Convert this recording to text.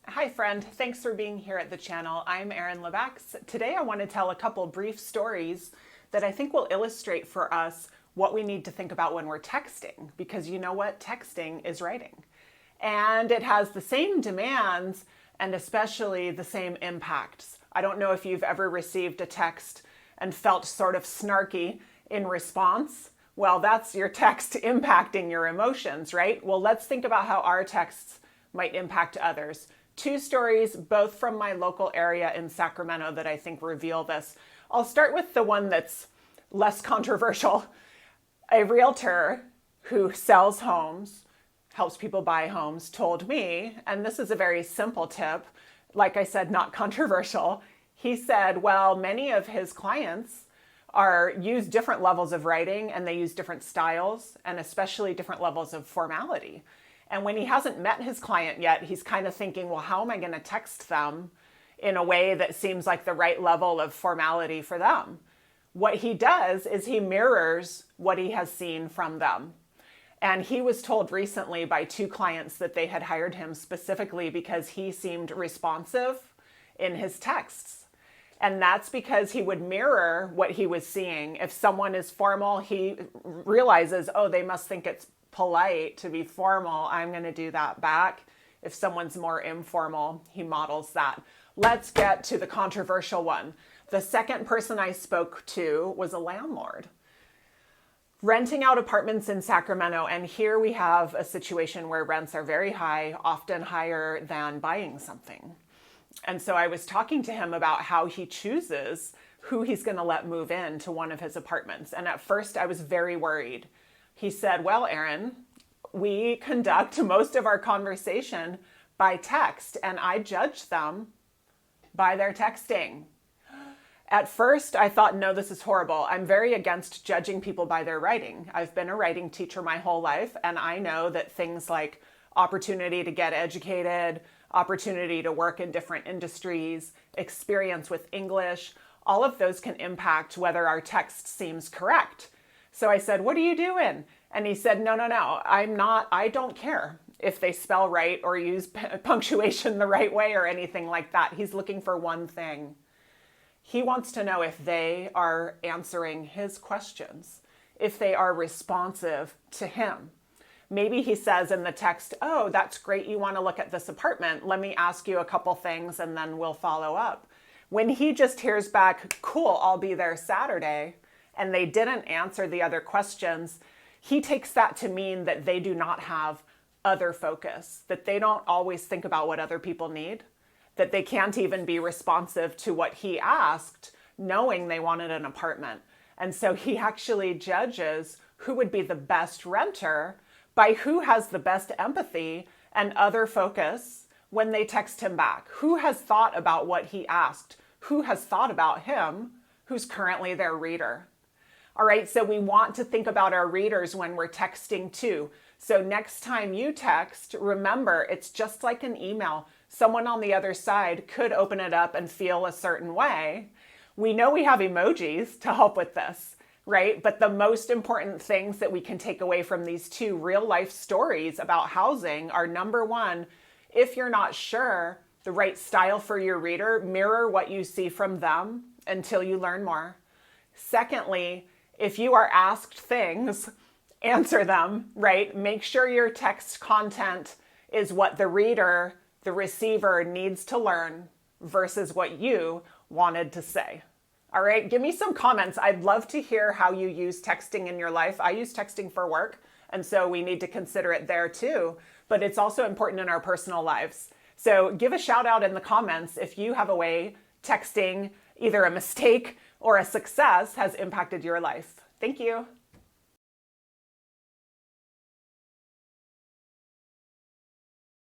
Hi friend, thanks for being here at the channel. I'm Erin Levax. Today I want to tell a couple brief stories that I think will illustrate for us what we need to think about when we're texting, because you know what? Texting is writing. And it has the same demands and especially the same impacts. I don't know if you've ever received a text and felt sort of snarky in response. Well, that's your text impacting your emotions, right? Well, let's think about how our texts might impact others. Two stories, both from my local area in Sacramento, that I think reveal this. I'll start with the one that's less controversial. A realtor who sells homes, helps people buy homes, told me, and this is a very simple tip, like I said, not controversial. He said, well, many of his clients use different levels of writing and they use different styles and especially different levels of formality. And when he hasn't met his client yet, he's kind of thinking, well, how am I going to text them in a way that seems like the right level of formality for them? What he does is he mirrors what he has seen from them. And he was told recently by two clients that they had hired him specifically because he seemed responsive in his texts. And that's because he would mirror what he was seeing. If someone is formal, he realizes, oh, they must think it's polite to be formal. I'm going to do that back. If someone's more informal, he models that. Let's get to the controversial one. The second person I spoke to was a landlord renting out apartments in Sacramento. And here we have a situation where rents are very high, often higher than buying something. And so I was talking to him about how he chooses who he's going to let move in to one of his apartments. And at first I was very worried. He said, well, Erin, we conduct most of our conversation by text and I judge them by their texting. At first I thought, no, this is horrible. I'm very against judging people by their writing. I've been a writing teacher my whole life and I know that things like opportunity to get educated, opportunity to work in different industries, experience with English, all of those can impact whether our text seems correct. So I said, what are you doing? And he said, no, I don't care if they spell right or use punctuation the right way or anything like that. He's looking for one thing. He wants to know if they are answering his questions, if they are responsive to him. Maybe he says in the text, oh, that's great. You want to look at this apartment. Let me ask you a couple things and then we'll follow up. When he just hears back, cool, I'll be there Saturday, and they didn't answer the other questions, he takes that to mean that they do not have other focus, that they don't always think about what other people need, that they can't even be responsive to what he asked, knowing they wanted an apartment. And so he actually judges who would be the best renter by who has the best empathy and other focus when they text him back. Who has thought about what he asked? Who has thought about him, who's currently their reader? All right, so we want to think about our readers when we're texting too. So next time you text, remember, it's just like an email. Someone on the other side could open it up and feel a certain way. We know we have emojis to help with this, right? But the most important things that we can take away from these two real life stories about housing are, number one, if you're not sure the right style for your reader, mirror what you see from them until you learn more. Secondly, if you are asked things, answer them, right? Make sure your text content is what the reader, the receiver needs to learn versus what you wanted to say. All right, give me some comments. I'd love to hear how you use texting in your life. I use texting for work, and so we need to consider it there too, but it's also important in our personal lives. So give a shout out in the comments if you have a way texting, either a mistake or a success, has impacted your life. Thank you.